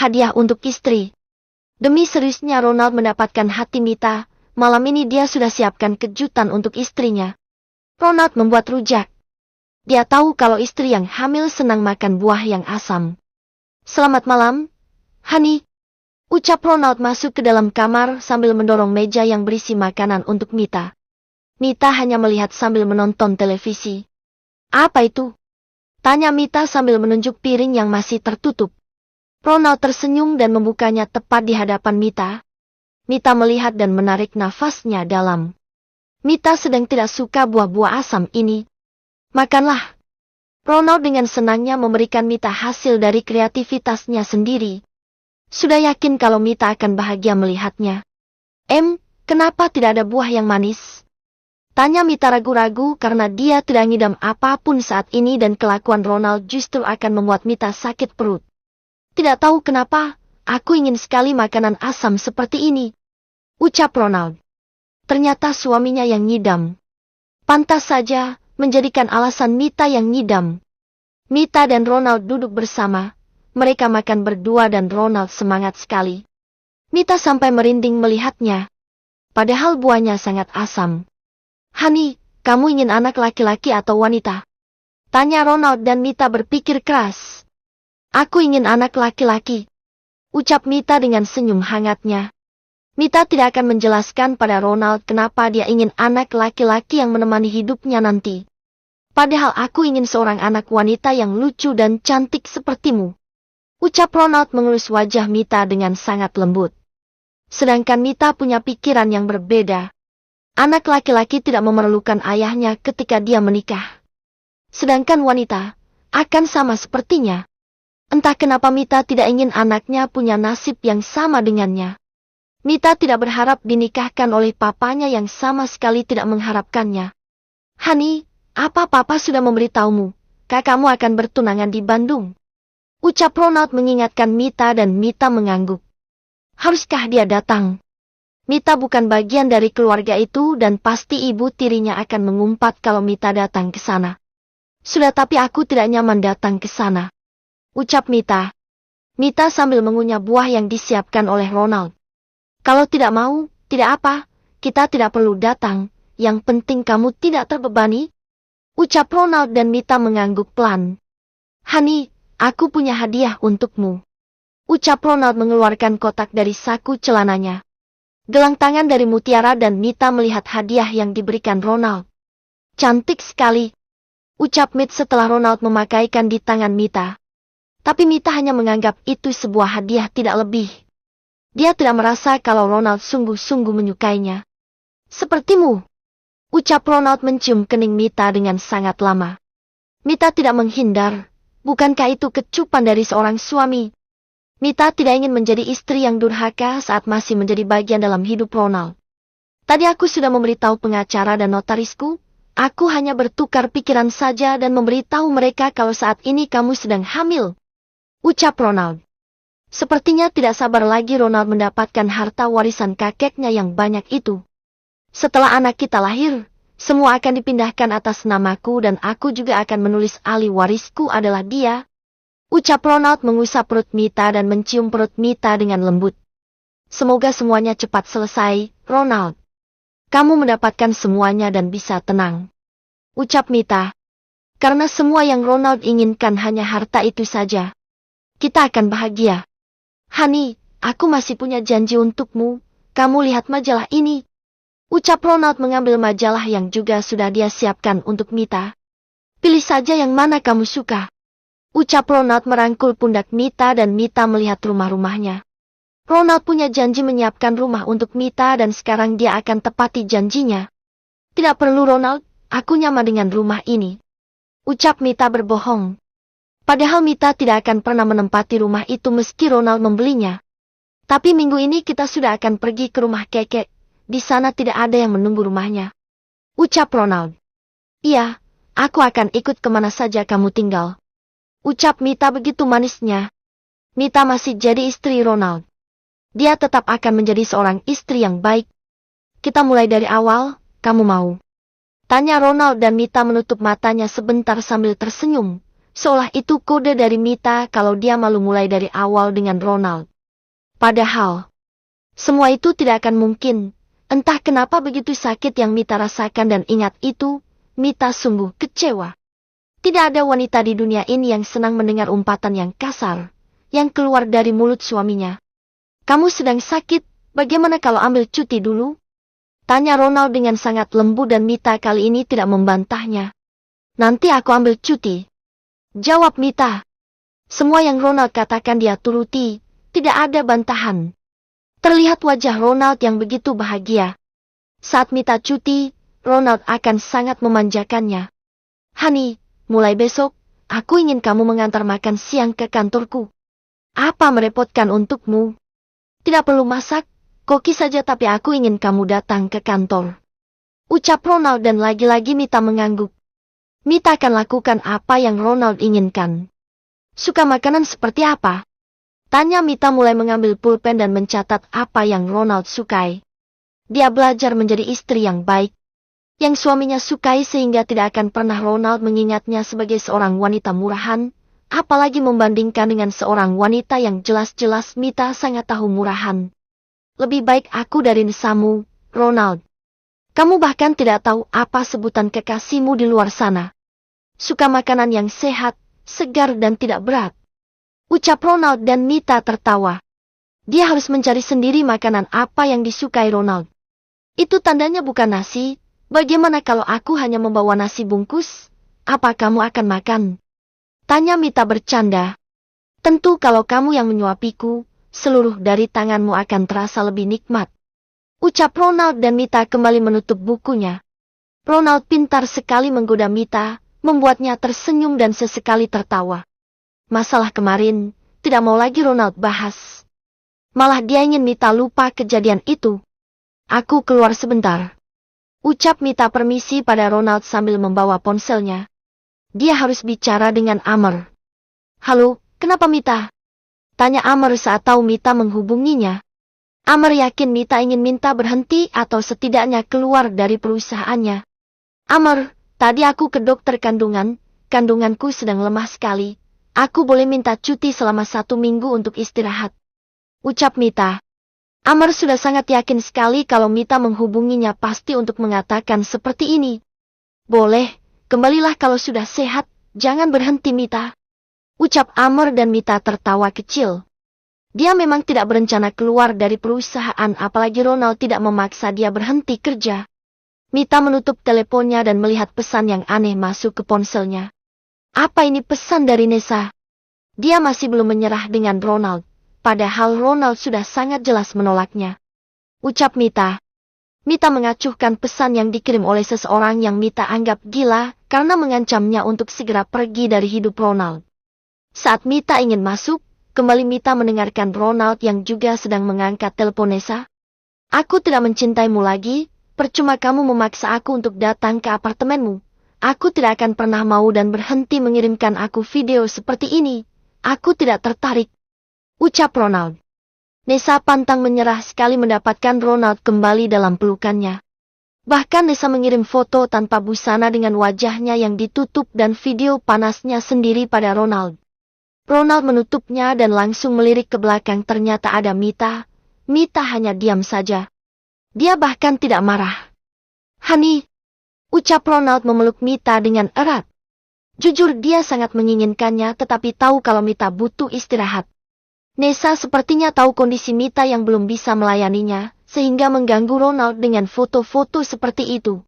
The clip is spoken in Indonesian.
hadiah untuk istri. Demi seriusnya Ronald mendapatkan hati Mita, malam ini dia sudah siapkan kejutan untuk istrinya. Ronald membuat rujak. Dia tahu kalau istri yang hamil senang makan buah yang asam. Selamat malam, Honey. Ucap Ronald masuk ke dalam kamar sambil mendorong meja yang berisi makanan untuk Mita. Mita hanya melihat sambil menonton televisi. Apa itu? Tanya Mita sambil menunjuk piring yang masih tertutup. Ronald tersenyum dan membukanya tepat di hadapan Mita. Mita melihat dan menarik nafasnya dalam. Mita sedang tidak suka buah-buah asam ini. Makanlah. Ronald dengan senangnya memberikan Mita hasil dari kreativitasnya sendiri. Sudah yakin kalau Mita akan bahagia melihatnya. Kenapa tidak ada buah yang manis? Tanya Mita ragu-ragu karena dia tidak ngidam apapun saat ini dan kelakuan Ronald justru akan membuat Mita sakit perut. Tidak tahu kenapa, aku ingin sekali makanan asam seperti ini. Ucap Ronald. Ternyata suaminya yang ngidam. Pantas saja, menjadikan alasan Mita yang ngidam. Mita dan Ronald duduk bersama. Mereka makan berdua dan Ronald semangat sekali. Mita sampai merinding melihatnya. Padahal buahnya sangat asam. Honey, kamu ingin anak laki-laki atau wanita? Tanya Ronald dan Mita berpikir keras. Aku ingin anak laki-laki. Ucap Mita dengan senyum hangatnya. Mita tidak akan menjelaskan pada Ronald kenapa dia ingin anak laki-laki yang menemani hidupnya nanti. Padahal aku ingin seorang anak wanita yang lucu dan cantik sepertimu. Ucap Ronald mengelus wajah Mita dengan sangat lembut. Sedangkan Mita punya pikiran yang berbeda. Anak laki-laki tidak memerlukan ayahnya ketika dia menikah. Sedangkan wanita akan sama sepertinya. Entah kenapa Mita tidak ingin anaknya punya nasib yang sama dengannya. Mita tidak berharap dinikahkan oleh papanya yang sama sekali tidak mengharapkannya. Honey, apa papa sudah memberitahumu? Kakakmu akan bertunangan di Bandung. Ucap Ronald mengingatkan Mita dan Mita mengangguk. Haruskah dia datang? Mita bukan bagian dari keluarga itu dan pasti ibu tirinya akan mengumpat kalau Mita datang ke sana. Sudah tapi aku tidak nyaman datang ke sana. Ucap Mita. Mita sambil mengunyah buah yang disiapkan oleh Ronald. Kalau tidak mau, tidak apa, kita tidak perlu datang, yang penting kamu tidak terbebani. Ucap Ronald dan Mita mengangguk pelan. Honey, aku punya hadiah untukmu. Ucap Ronald mengeluarkan kotak dari saku celananya. Gelang tangan dari mutiara dan Mita melihat hadiah yang diberikan Ronald. Cantik sekali. Ucap Mita setelah Ronald memakaikan di tangan Mita. Tapi Mita hanya menganggap itu sebuah hadiah tidak lebih. Dia tidak merasa kalau Ronald sungguh-sungguh menyukainya. Sepertimu. Ucap Ronald mencium kening Mita dengan sangat lama. Mita tidak menghindar. Bukankah itu kecupan dari seorang suami? Mita tidak ingin menjadi istri yang durhaka saat masih menjadi bagian dalam hidup Ronald. Tadi aku sudah memberitahu pengacara dan notarisku. Aku hanya bertukar pikiran saja dan memberitahu mereka kalau saat ini kamu sedang hamil. Ucap Ronald. Sepertinya tidak sabar lagi Ronald mendapatkan harta warisan kakeknya yang banyak itu. Setelah anak kita lahir, semua akan dipindahkan atas namaku dan aku juga akan menulis ahli warisku adalah dia. Ucap Ronald mengusap perut Mita dan mencium perut Mita dengan lembut. Semoga semuanya cepat selesai, Ronald. Kamu mendapatkan semuanya dan bisa tenang. Ucap Mita. Karena semua yang Ronald inginkan hanya harta itu saja. Kita akan bahagia. Honey, aku masih punya janji untukmu. Kamu lihat majalah ini. Ucap Ronald mengambil majalah yang juga sudah dia siapkan untuk Mita. Pilih saja yang mana kamu suka. Ucap Ronald merangkul pundak Mita dan Mita melihat rumah-rumahnya. Ronald punya janji menyiapkan rumah untuk Mita dan sekarang dia akan tepati janjinya. Tidak perlu Ronald, aku nyaman dengan rumah ini. Ucap Mita berbohong. Padahal Mita tidak akan pernah menempati rumah itu meski Ronald membelinya. Tapi minggu ini kita sudah akan pergi ke rumah Keke. Di sana tidak ada yang menunggu rumahnya. Ucap Ronald. Iya, aku akan ikut kemana saja kamu tinggal. Ucap Mita begitu manisnya. Mita masih jadi istri Ronald. Dia tetap akan menjadi seorang istri yang baik. Kita mulai dari awal, kamu mau? Tanya Ronald dan Mita menutup matanya sebentar sambil tersenyum. seolah itu kode dari Mita kalau dia malu mulai dari awal dengan Ronald. Padahal, semua itu tidak akan mungkin. Entah kenapa begitu sakit yang Mita rasakan dan ingat itu, Mita sungguh kecewa. Tidak ada wanita di dunia ini yang senang mendengar umpatan yang kasar, yang keluar dari mulut suaminya. Kamu sedang sakit, bagaimana kalau ambil cuti dulu? Tanya Ronald dengan sangat lembut dan Mita kali ini tidak membantahnya. Nanti aku ambil cuti. Jawab Mita. Semua yang Ronald katakan dia turuti, tidak ada bantahan. Terlihat wajah Ronald yang begitu bahagia. Saat Mita cuti, Ronald akan sangat memanjakannya. Honey, mulai besok, aku ingin kamu mengantar makan siang ke kantorku. Apa merepotkan untukmu? Tidak perlu masak, koki saja tapi aku ingin kamu datang ke kantor. Ucap Ronald dan lagi-lagi Mita mengangguk. Mita akan lakukan apa yang Ronald inginkan. Suka makanan seperti apa? Tanya Mita mulai mengambil pulpen dan mencatat apa yang Ronald sukai. Dia belajar menjadi istri yang baik, yang suaminya sukai sehingga tidak akan pernah Ronald mengingatnya sebagai seorang wanita murahan, apalagi membandingkan dengan seorang wanita yang jelas-jelas Mita sangat tahu murahan. Lebih baik aku dari Nesamu, Ronald. Kamu bahkan tidak tahu apa sebutan kekasihmu di luar sana. Suka makanan yang sehat, segar dan tidak berat. Ucap Ronald dan Mita tertawa. Dia harus mencari sendiri makanan apa yang disukai Ronald. Itu tandanya bukan nasi. Bagaimana kalau aku hanya membawa nasi bungkus? Apa kamu akan makan? Tanya Mita bercanda. Tentu kalau kamu yang menyuapiku, seluruh dari tanganmu akan terasa lebih nikmat. Ucap Ronald dan Mita kembali menutup bukunya. Ronald pintar sekali menggoda Mita, membuatnya tersenyum dan sesekali tertawa. Masalah kemarin, tidak mau lagi Ronald bahas. Malah dia ingin Mita lupa kejadian itu. Aku keluar sebentar. Ucap Mita permisi pada Ronald sambil membawa ponselnya. Dia harus bicara dengan Amr. Halo, kenapa Mita? Tanya Amr saat tahu Mita menghubunginya. Amr yakin Mita ingin minta berhenti atau setidaknya keluar dari perusahaannya. Amr, tadi aku ke dokter kandungan, kandunganku sedang lemah sekali. Aku boleh minta cuti selama 1 minggu untuk istirahat. Ucap Mita. Amr sudah sangat yakin sekali kalau Mita menghubunginya pasti untuk mengatakan seperti ini. Boleh, kembalilah kalau sudah sehat, jangan berhenti Mita. Ucap Amr dan Mita tertawa kecil. Dia memang tidak berencana keluar dari perusahaan apalagi Ronald tidak memaksa dia berhenti kerja. Mita menutup teleponnya dan melihat pesan yang aneh masuk ke ponselnya. Apa ini pesan dari Nessa? Dia masih belum menyerah dengan Ronald, padahal Ronald sudah sangat jelas menolaknya. Ucap Mita. Mita mengacuhkan pesan yang dikirim oleh seseorang yang Mita anggap gila karena mengancamnya untuk segera pergi dari hidup Ronald. Saat Mita ingin masuk, kembali Mita mendengarkan Ronald yang juga sedang mengangkat telepon Nessa. Aku tidak mencintaimu lagi, percuma kamu memaksa aku untuk datang ke apartemenmu. Aku tidak akan pernah mau dan berhenti mengirimkan aku video seperti ini. Aku tidak tertarik. Ucap Ronald. Nessa pantang menyerah sekali mendapatkan Ronald kembali dalam pelukannya. Bahkan Nessa mengirim foto tanpa busana dengan wajahnya yang ditutup dan video panasnya sendiri pada Ronald. Ronald menutupnya dan langsung melirik ke belakang ternyata ada Mita. Mita hanya diam saja. Dia bahkan tidak marah. Honey. Ucap Ronald memeluk Mita dengan erat. Jujur dia sangat menginginkannya tetapi tahu kalau Mita butuh istirahat. Nessa sepertinya tahu kondisi Mita yang belum bisa melayaninya, sehingga mengganggu Ronald dengan foto-foto seperti itu.